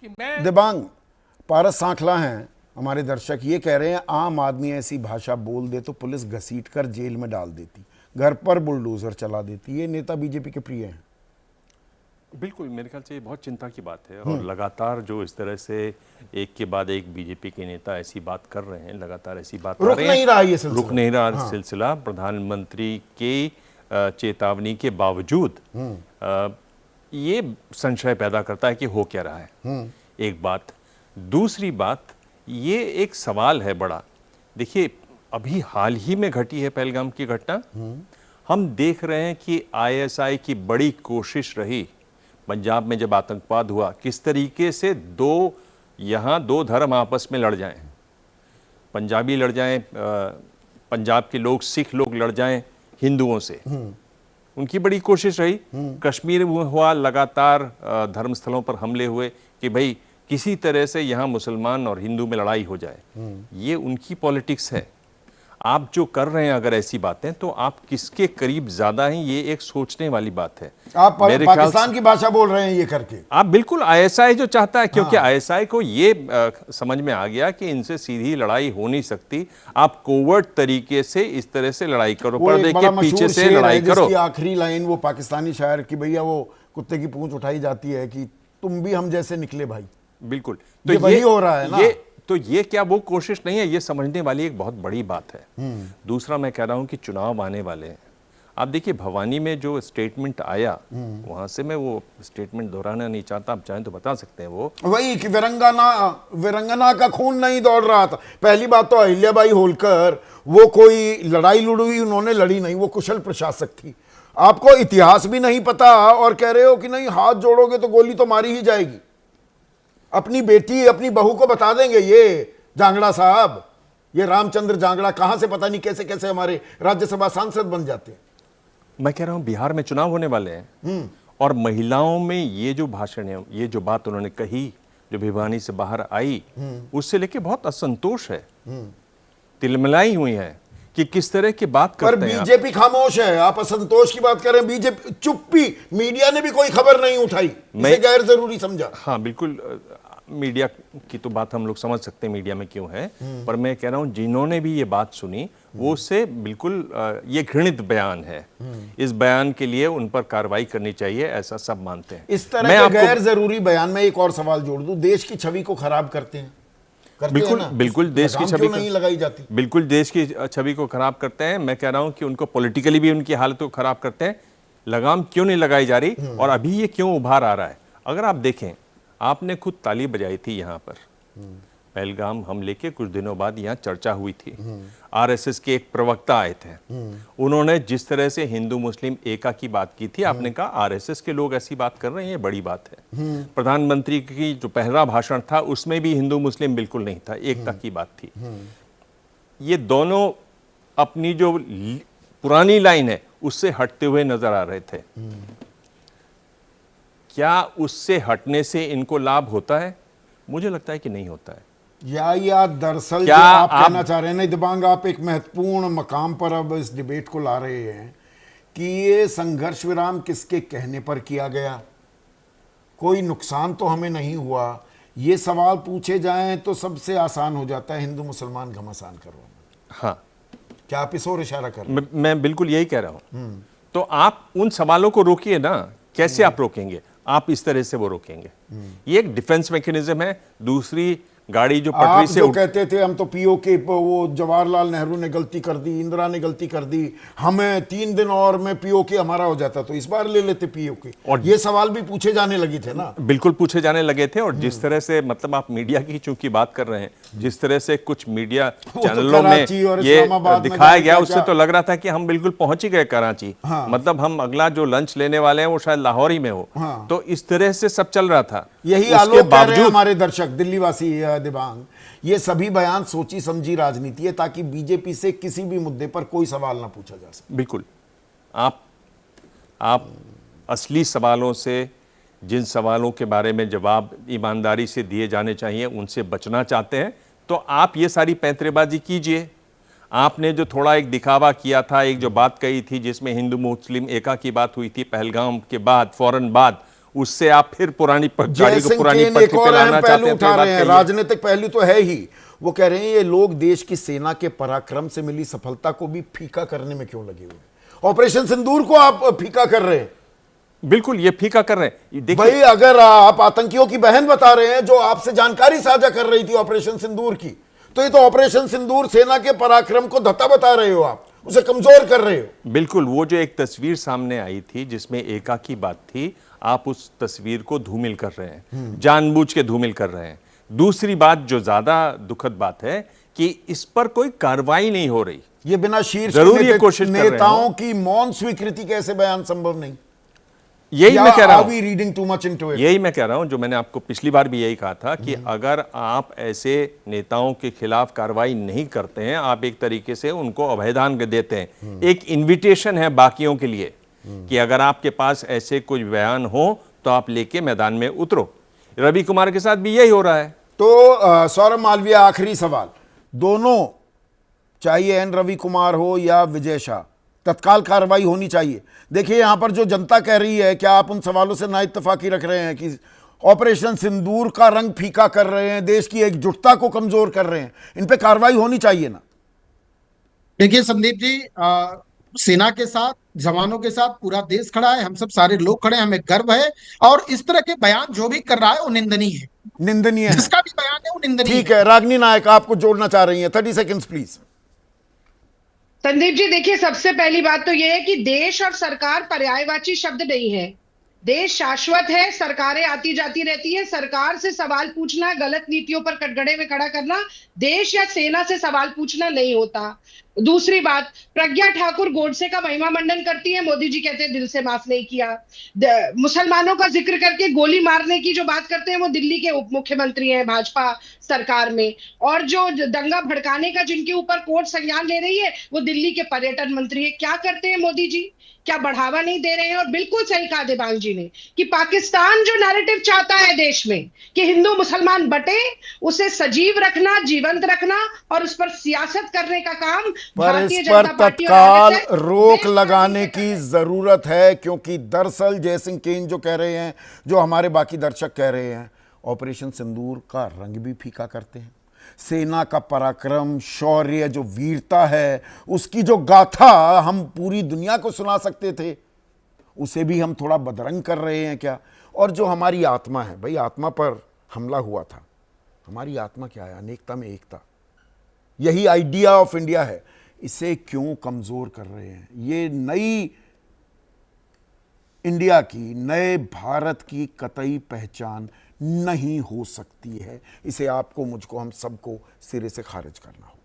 कि मैं दिबांग पारस सांखला हैं हमारे दर्शक, ये कह रहे हैं आम आदमी ऐसी भाषा बोल दे तो पुलिस घसीट कर जेल में डाल देती, घर पर बुलडोजर चला देती। ये नेता बीजेपी के प्रिय हैं। बिल्कुल, मेरे ख्याल से ये बहुत चिंता की बात है और लगातार जो इस तरह से एक के बाद एक बीजेपी के नेता ऐसी बात कर रहे हैं, लगातार ऐसी बात रुक नहीं रहा ये सिलसिला, रुक नहीं रहा सिलसिला। प्रधानमंत्री के चेतावनी के बावजूद ये संशय पैदा करता है कि हो क्या रहा है। एक बात। दूसरी बात, ये एक सवाल है बड़ा। देखिए, अभी हाल ही में घटी है पहलगाम की घटना। हम देख रहे हैं कि आईएसआई की बड़ी कोशिश रही पंजाब में जब आतंकवाद हुआ, किस तरीके से यहाँ दो धर्म आपस में लड़ जाएं, पंजाबी लड़ जाएं, पंजाब के लोग, सिख लोग लड़ जाएं हिंदुओं से। उनकी बड़ी कोशिश रही। कश्मीर में हुआ, लगातार धर्मस्थलों पर हमले हुए कि भाई किसी तरह से यहाँ मुसलमान और हिंदू में लड़ाई हो जाए। ये उनकी पॉलिटिक्स है। आप जो कर रहे हैं अगर ऐसी बातें, तो आप किसके करीब ज्यादा हैं, ये एक सोचने वाली बात है। आप पाकिस्तान की भाषा बोल रहे हैं ये करके। आप बिल्कुल, आईएसआई जो चाहता है, क्योंकि आईएसआई को ये समझ में आ गया कि इनसे सीधी लड़ाई हो नहीं सकती। आप कोवर्ट तरीके से इस तरह से लड़ाई करो, पर्दे के पीछे से लड़ाई करो। आखिरी लाइन वो पाकिस्तानी शायर की, भैया वो कुत्ते की पूंछ उठाई जाती है कि तुम भी हम जैसे निकले भाई। बिल्कुल, तो ये वही हो रहा है ना। तो ये क्या वो कोशिश नहीं है? ये समझने वाली एक बहुत बड़ी बात है। दूसरा, मैं कह रहा हूं कि चुनाव आने वाले हैं। आप देखिए, भवानी में जो स्टेटमेंट आया, वहां से मैं वो स्टेटमेंट दोहराना नहीं चाहता, आप चाहें तो बता सकते हैं। वो वही कि वीरंगना का खून नहीं दौड़ रहा था। पहली बात तो अहिल्याबाई होलकर वो कोई लड़ाई लड़ी, उन्होंने लड़ी नहीं, वो कुशल प्रशासक थी। आपको इतिहास भी नहीं पता और कह रहे हो कि नहीं हाथ जोड़ोगे तो गोली तो मारी ही जाएगी। अपनी बेटी, अपनी बहू को बता देंगे ये जांगड़ा साहब, ये रामचंद्र जांगड़ा कहां से पता नहीं कैसे कैसे हमारे राज्यसभा सांसद बन जाते हैं। मैं कह रहा हूं, बिहार में चुनाव होने वाले हैं और महिलाओं में ये जो भाषण है, ये जो बात उन्होंने कही, जो भिवानी से बाहर आई, उससे लेके बहुत असंतोष है, तिलमिलाई हुई है कि किस तरह की बात करते हैं। बीजेपी खामोश है, आप असंतोष की बात करें, बीजेपी चुप्पी, मीडिया ने भी कोई खबर नहीं उठाई, इसे गैर जरूरी समझा। हाँ बिल्कुल, मीडिया की तो बात हम लोग समझ सकते हैं मीडिया में क्यों है, पर मैं कह रहा हूं जिन्होंने भी ये बात सुनी वो उससे बिल्कुल ये घृणित बयान है। इस बयान के लिए उन पर कार्रवाई करनी चाहिए, ऐसा सब मानते हैं। इस तरह के गैर जरूरी बयान में एक और सवाल जोड़ दूं, देश की छवि को खराब करते हैं। बिल्कुल बिल्कुल, देश की छवि नहीं लगाई जाती, बिल्कुल देश की छवि को खराब करते हैं। मैं कह रहा हूं कि उनको पॉलिटिकली भी उनकी हालत को खराब करते हैं। लगाम क्यों नहीं लगाई जा रही और अभी ये क्यों उभार आ रहा है? अगर आप देखें, आपने खुद ताली बजाई थी यहाँ पर, पहलगाम हमले के कुछ दिनों बाद यहाँ चर्चा हुई थी। आरएसएस के एक प्रवक्ता आए थे, उन्होंने जिस तरह से हिंदू मुस्लिम एका की बात की थी, आपने कहा आरएसएस के लोग ऐसी बात कर रहे हैं, ये बड़ी बात है। प्रधानमंत्री की जो पहला भाषण था उसमें भी हिंदू मुस्लिम बिल्कुल नहीं था, एकता की बात थी। ये दोनों अपनी जो पुरानी लाइन है उससे हटते हुए नजर आ रहे थे। क्या उससे हटने से इनको लाभ होता है? मुझे लगता है कि नहीं होता है। या दरअसल जो आप कहना चाह रहे हैं, दिबांग, आप एक महत्वपूर्ण मकाम पर अब इस डिबेट को ला रहे हैं कि ये संघर्ष विराम किसके कहने पर किया गया, कोई नुकसान तो हमें नहीं हुआ। ये सवाल पूछे जाएं तो सबसे आसान हो जाता है हिंदू मुसलमान घमासान करवाना। हाँ, क्या आप इस ओर इशारा कर रहे हैं? मैं बिल्कुल यही कह रहा हूं। तो आप उन सवालों को रोकिए ना। कैसे आप रोकेंगे? आप इस तरह से वो रोकेंगे। ये एक डिफेंस मैकेनिज्म है। दूसरी गाड़ी जो पटरी से कहते थे हम तो पीओके, वो जवाहरलाल नेहरू ने गलती कर दी, इंदिरा ने गलती कर दी, हमें 3 दिन और में पीओके हमारा हो जाता तो इस बार ले लेते पीओके। और ये सवाल भी पूछे जाने लगे थे ना। बिल्कुल पूछे जाने लगे थे। और जिस तरह से, मतलब आप मीडिया की चूंकि बात कर रहे हैं, जिस तरह से कुछ मीडिया चैनलों में ये दिखाया गया, उससे तो लग रहा था कि हम बिल्कुल पहुंच ही गए कराची। मतलब हम अगला जो लंच लेने वाले हैं वो शायद लाहौर ही में हो। तो इस तरह से सब चल रहा था। यही आलोक कह रहे हैं हमारे दर्शक दिल्ली वासी दिबांग, ये सभी बयान सोची समझी राजनीति है ताकि बीजेपी से किसी भी मुद्दे पर कोई सवाल ना पूछा जा सके। बिल्कुल, आप असली सवालों से, जिन सवालों के बारे में जवाब ईमानदारी से दिए जाने चाहिए, उनसे बचना चाहते हैं तो आप ये सारी पैंतरेबाजी कीजिए। आपने जो थोड़ा एक दिखावा किया था, एक जो बात कही थी जिसमें हिंदू मुस्लिम एका की बात हुई थी पहलगाम के बाद, फौरन बाद, उससे आप फिर पुरानी गाड़ी को पुरानी जयसिंह पटरी एक पे और लाना अहम चाहते पहलू हैं तो उठा ये बात रहे हैं, कहिए। राजनीतिक पहलू तो है ही। वो कह रहे हैं ये लोग देश की सेना के पराक्रम से मिली सफलता को भी फीका करने में क्यों लगे हुए हैं? ऑपरेशन सिंदूर को आप फीका कर रहे हैं। बिल्कुल ये फीका कर रहे हैं। ये देखिए, भाई अगर आप आतंकियों की बहन बता रहे हैं जो आपसे जानकारी साझा कर रही थी ऑपरेशन सिंदूर की, तो ये तो ऑपरेशन सिंदूर सेना के पराक्रम को धत्ता बता रहे हो, आप उसे कमजोर कर रहे हो। बिल्कुल वो जो एक तस्वीर सामने आई थी जिसमें एका की बात थी, आप उस तस्वीर को धूमिल कर रहे हैं, जानबूझ के धूमिल कर रहे हैं। दूसरी बात जो ज्यादा दुखद बात है कि इस पर कोई कार्रवाई नहीं हो रही। ये बिना शीर्ष जरूर ये कोशिश कर रहे हो। नेताओं की मौन स्वीकृति के ऐसे बयान संभव नहीं। यही मैं कह रहा हूं, reading too much into it? यही मैं कह रहा हूं जो मैंने आपको पिछली बार भी यही कहा था कि अगर आप ऐसे नेताओं के खिलाफ कार्रवाई नहीं करते हैं, आप एक तरीके से उनको अभयदान देते हैं। एक इनविटेशन है बाकियों के लिए कि अगर आपके पास ऐसे कुछ बयान हो तो आप लेके मैदान में उतरो। रवि कुमार के साथ भी यही हो रहा है। तो सौरभ मालवीय, आखिरी सवाल, दोनों चाहिए एन रवि कुमार हो या विजय शाह, तत्काल कार्रवाई होनी चाहिए। देखिए यहां पर जो जनता कह रही है, क्या आप उन सवालों से ना इत्तेफाकी रख रहे हैं कि ऑपरेशन सिंदूर का रंग फीका कर रहे हैं, देश की एकजुटता को कमजोर कर रहे हैं? इन पे कार्रवाई होनी चाहिए ना? देखिए संदीप जी, सेना के साथ, जवानों के साथ पूरा देश खड़ा है, हम सब सारे लोग खड़े हैं, हमें गर्व है। और इस तरह के बयान जो भी कर रहा है वो निंदनीय है, निंदनीय है। जिसका भी बयान है वो निंदनीय ठीक है, रागनी नायक आपको जोड़ना चाह रही हैं, 30 सेकंड्स प्लीज। संदीप जी देखिए, सबसे पहली बात तो यह है कि देश और सरकार पर्यायवाची शब्द नहीं है। देश शाश्वत है, सरकारें आती जाती रहती है। सरकार से सवाल पूछना, गलत नीतियों पर कटघरे में खड़ा करना, देश या सेना से सवाल पूछना नहीं होता। दूसरी बात, प्रज्ञा ठाकुर गोडसे का महिमा मंडन करती है, मोदी जी कहते हैं दिल से माफ नहीं किया। मुसलमानों का जिक्र करके गोली मारने की जो बात करते हैं वो दिल्ली के उप मुख्यमंत्री हैं भाजपा सरकार में। और जो दंगा भड़काने का जिनके ऊपर कोर्ट संज्ञान ले रही है वो दिल्ली के पर्यटन मंत्री है। क्या करते हैं मोदी जी? क्या बढ़ावा नहीं दे रहे हैं? और बिल्कुल सही कहा देवांग जी ने कि पाकिस्तान जो नैरेटिव चाहता है देश में कि हिंदू मुसलमान बटे, उसे सजीव रखना, जीवंत रखना और उस पर सियासत करने का काम पर इस भारतीय पर जनता पार्टी और तत्काल RSS रोक देश लगाने भर की में जरूरत है, क्योंकि दरअसल जयसिंह केन जो कह रहे हैं, जो हमारे बाकी दर्शक कह रहे हैं, ऑपरेशन सिंदूर का रंग भी फीका करते हैं। सेना का पराक्रम, शौर्य, जो वीरता है, उसकी जो गाथा हम पूरी दुनिया को सुना सकते थे, उसे भी हम थोड़ा बदरंग कर रहे हैं क्या? और जो हमारी आत्मा है, भाई आत्मा पर हमला हुआ था, हमारी आत्मा क्या है? अनेकता में एकता, यही आइडिया ऑफ इंडिया है। इसे क्यों कमजोर कर रहे हैं? ये नई इंडिया की, नए भारत की कतई पहचान नहीं हो सकती है। इसे आपको, मुझको, हम सबको सिरे से खारिज करना हो।